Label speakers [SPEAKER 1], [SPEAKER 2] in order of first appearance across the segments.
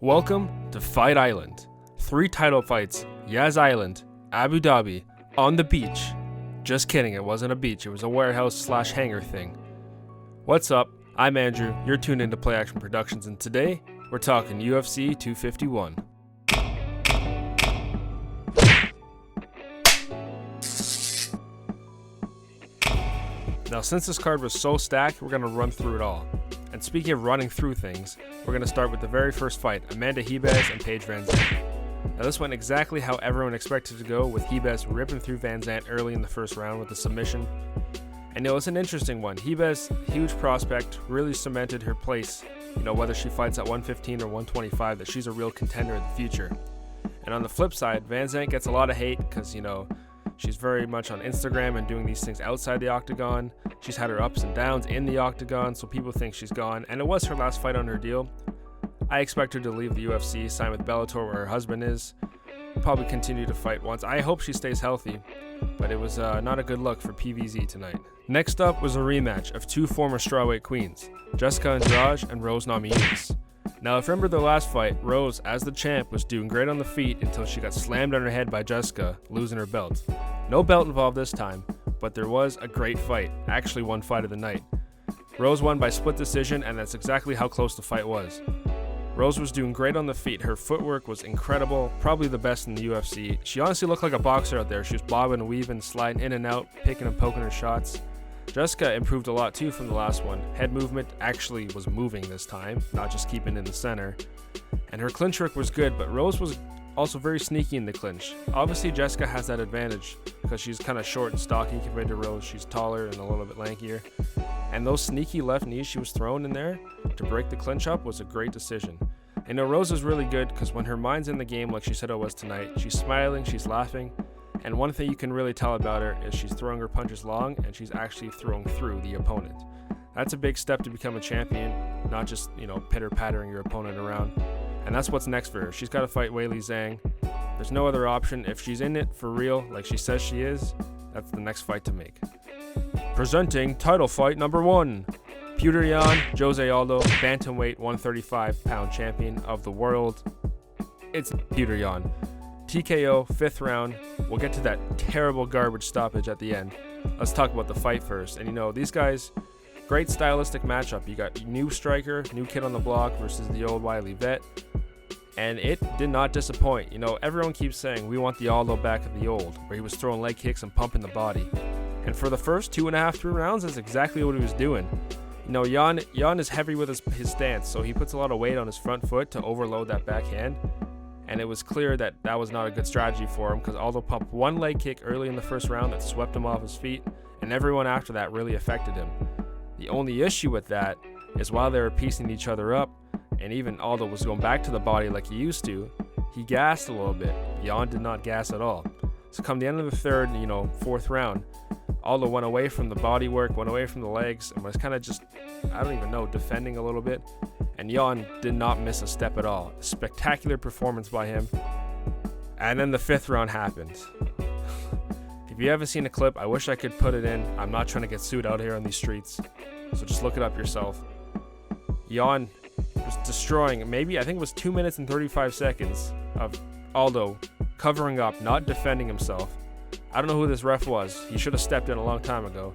[SPEAKER 1] Welcome to Fight Island. 3 title fights, Yas Island, Abu Dhabi, on the beach. Just kidding, it wasn't a beach, it was a warehouse / hangar thing. What's up? I'm Andrew, you're tuned into Play Action Productions, and today, we're talking UFC 251. Now, since this card was so stacked, we're going to run through it all. And speaking of running through things, we're going to start with the very first fight, Amanda Heba and Paige VanZant. Now, this went exactly how everyone expected it to go, with Heba ripping through VanZant early in the first round with a submission. And it was an interesting one. Heba's huge prospect really cemented her place, whether she fights at 115 or 125, that she's a real contender in the future. And on the flip side, VanZant gets a lot of hate because, she's very much on Instagram and doing these things outside the octagon. She's had her ups and downs in the octagon, so people think she's gone. And it was her last fight on her deal. I expect her to leave the UFC, sign with Bellator where her husband is. Probably continue to fight once. I hope she stays healthy, but it was not a good look for PVZ tonight. Next up was a rematch of 2 former strawweight queens, Jessica Andrade and Rose Namajunas. Now, if you remember the last fight, Rose, as the champ, was doing great on the feet until she got slammed on her head by Jessica, losing her belt. No belt involved this time, but there was a great fight, actually one fight of the night. Rose won by split decision, and that's exactly how close the fight was. Rose was doing great on the feet, her footwork was incredible, probably the best in the UFC. She honestly looked like a boxer out there. She was bobbing and weaving, sliding in and out, picking and poking her shots. Jessica improved a lot too from the last one. Head movement actually was moving this time, not just keeping in the center. And her clinch work was good, but Rose was also very sneaky in the clinch. Obviously Jessica has that advantage because she's kind of short and stocky compared to Rose. She's taller and a little bit lankier. And those sneaky left knees she was throwing in there to break the clinch up was a great decision. And Rose is really good because when her mind's in the game like she said it was tonight, she's smiling, she's laughing. And one thing you can really tell about her is she's throwing her punches long and she's actually throwing through the opponent. That's a big step to become a champion, not just, pitter-pattering your opponent around. And that's what's next for her. She's got to fight Weili Zhang. There's no other option. If she's in it for real, like she says she is, that's the next fight to make. Presenting title fight number 1. Petr Yan, Jose Aldo, bantamweight 135-pound champion of the world. It's Petr Yan. TKO, 5th round. We'll get to that terrible garbage stoppage at the end. Let's talk about the fight first. And these guys, great stylistic matchup. You got new striker, new kid on the block versus the old wily vet. And it did not disappoint. Everyone keeps saying we want the Aldo back at the old, where he was throwing leg kicks and pumping the body. And for the first 2.5-3 rounds, that's exactly what he was doing. Yan is heavy with his stance, so he puts a lot of weight on his front foot to overload that backhand. And it was clear that that was not a good strategy for him because Aldo pumped one leg kick early in the first round that swept him off his feet, and everyone after that really affected him. The only issue with that is while they were piecing each other up, and even Aldo was going back to the body like he used to, he gassed a little bit. Yan did not gas at all. So come the end of the third, 4th round, Aldo went away from the body work, went away from the legs, and was kind of just, defending a little bit. And Yan did not miss a step at all. Spectacular performance by him. And then the 5th round happened. If you haven't seen a clip, I wish I could put it in. I'm not trying to get sued out here on these streets, so just look it up yourself. Yan was destroying, I think it was 2 minutes and 35 seconds of Aldo covering up, not defending himself. I don't know who this ref was. He should have stepped in a long time ago.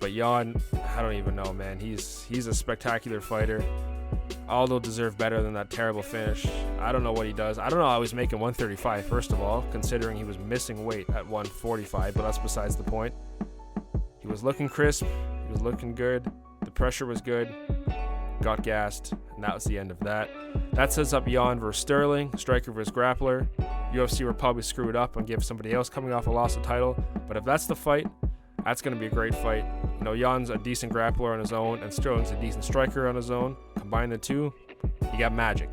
[SPEAKER 1] But Yan, I don't even know, man. He's a spectacular fighter. Aldo deserved better than that terrible finish. I don't know what he does. I don't know how he's making 135, first of all, considering he was missing weight at 145, but that's besides the point. He was looking crisp. He was looking good. The pressure was good. Got gassed, and that was the end of that. That sets up Yan versus Sterling, striker versus grappler. UFC will probably screw it up and give somebody else coming off a loss of title, but if that's the fight, that's going to be a great fight. Yan's a decent grappler on his own, and Sterling's a decent striker on his own. Combine the two, you got magic.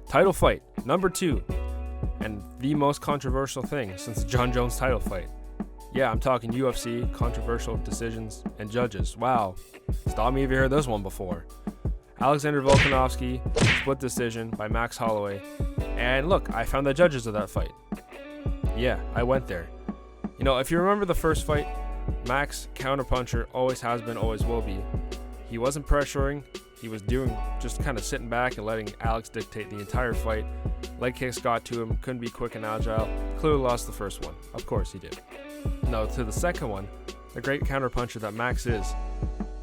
[SPEAKER 1] Title fight, number 2, and the most controversial thing since the John Jones title fight. Yeah, I'm talking UFC, controversial decisions, and judges. Wow, stop me if you heard this one before. Alexander Volkanovski, split decision by Max Holloway. And look, I found the judges of that fight. Yeah, I went there. If you remember the first fight, Max, counterpuncher, always has been, always will be. He wasn't pressuring. He was just kind of sitting back and letting Alex dictate the entire fight. Leg kicks got to him, couldn't be quick and agile. Clearly lost the first one. Of course he did. No, to the second one, the great counterpuncher that Max is,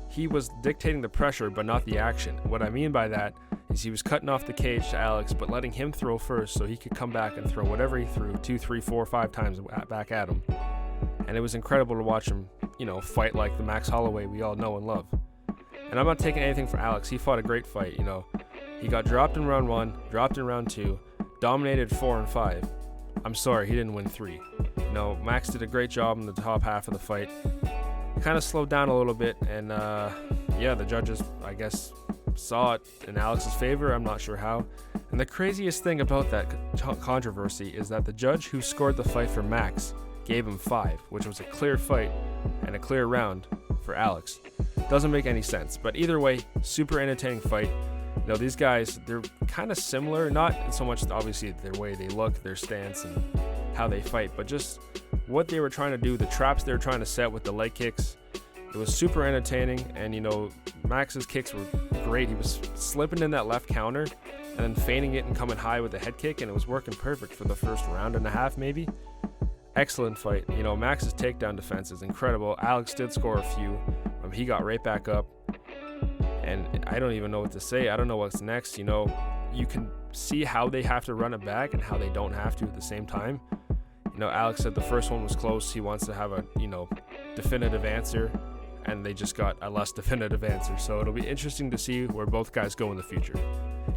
[SPEAKER 1] he was dictating the pressure but not the action. What I mean by that is he was cutting off the cage to Alex but letting him throw first so he could come back and throw whatever he threw 2, 3, 4, 5 times back at him. And it was incredible to watch him, fight like the Max Holloway we all know and love. And I'm not taking anything from Alex. He fought a great fight, He got dropped in round 1, dropped in round 2, dominated 4 and 5. I'm sorry, he didn't win 3. Max did a great job in the top half of the fight. Kind of slowed down a little bit, and the judges, I guess, saw it in Alex's favor. I'm not sure how. And the craziest thing about that controversy is that the judge who scored the fight for Max gave him 5, which was a clear fight and a clear round for Alex. Doesn't make any sense, but either way, super entertaining fight. These guys, they're kind of similar, not so much obviously their way they look, their stance, and how they fight, but just what they were trying to do, the traps they were trying to set with the leg kicks. It was super entertaining, and Max's kicks were great. He was slipping in that left counter and then feigning it and coming high with the head kick, and it was working perfect for the first round and a half maybe. Excellent fight. Max's takedown defense is incredible. Alex did score a few. He got right back up, and I don't even know what to say. I don't know what's next. You can see how they have to run it back and how they don't have to at the same time. Alex said the first one was close. He wants to have a definitive answer, and they just got a less definitive answer. So it'll be interesting to see where both guys go in the future.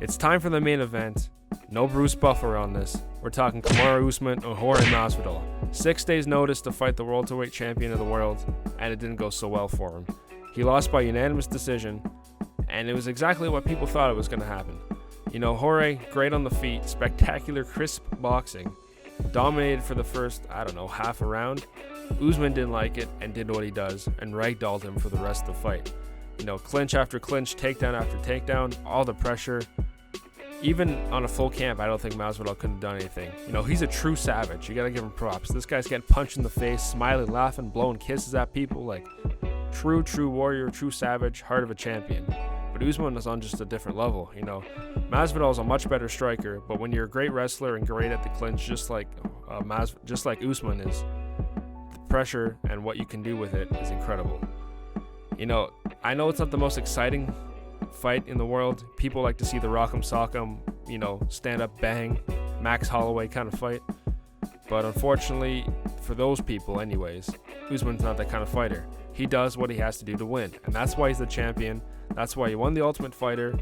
[SPEAKER 1] It's time for the main event. No Bruce Buffer on this. We're talking Kamaru Usman and Jorge Masvidal. 6 days notice to fight the welterweight champion of the world, and it didn't go so well for him. He lost by unanimous decision, and it was exactly what people thought it was going to happen. Jorge, great on the feet, spectacular, crisp boxing, dominated for the first, half a round. Usman didn't like it and did what he does and ragdolled him for the rest of the fight. Clinch after clinch, takedown after takedown, all the pressure. Even on a full camp, I don't think Masvidal could have done anything. He's a true savage. You got to give him props. This guy's getting punched in the face, smiling, laughing, blowing kisses at people. Like, true warrior, true savage, heart of a champion. But Usman is on just a different level. Masvidal is a much better striker, but when you're a great wrestler and great at the clinch, just like Usman is, the pressure and what you can do with it is incredible. I know it's not the most exciting fight in the world. People like to see the rock'em sock'em, stand up bang, Max Holloway kind of fight. But unfortunately, for those people anyways, Usman's not that kind of fighter. He does what he has to do to win, and that's why he's the champion. That's why he won the Ultimate Fighter,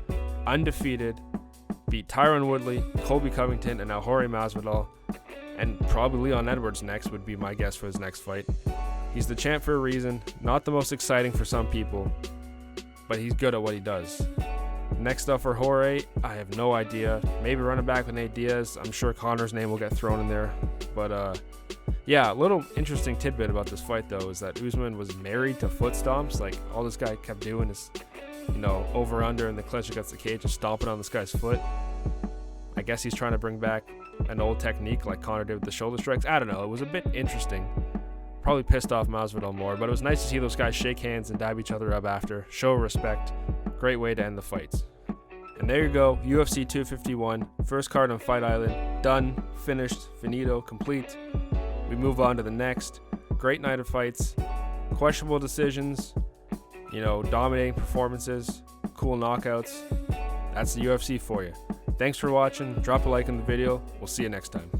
[SPEAKER 1] undefeated, beat Tyron Woodley, Colby Covington, and now Jorge Masvidal, and probably Leon Edwards next would be my guess for his next fight. He's the champ for a reason. Not the most exciting for some people, but he's good at what he does. Next up for Jorge, I have no idea. Maybe running back with Nate Diaz. I'm sure Connor's name will get thrown in there. But a little interesting tidbit about this fight though is that Usman was married to foot stomps. Like, all this guy kept doing is, over under in the clinch against the cage and stomping on this guy's foot. I guess he's trying to bring back an old technique like Connor did with the shoulder strikes. I don't know. It was a bit interesting. Probably pissed off Masvidal more, but it was nice to see those guys shake hands and dab each other up after. Show respect. Great way to end the fights. And there you go, UFC 251, first card on Fight Island, done, finished, finito, complete. We move on to the next. Great night of fights, questionable decisions, dominating performances, cool knockouts. That's the UFC for you. Thanks for watching. Drop a like on the video. We'll see you next time.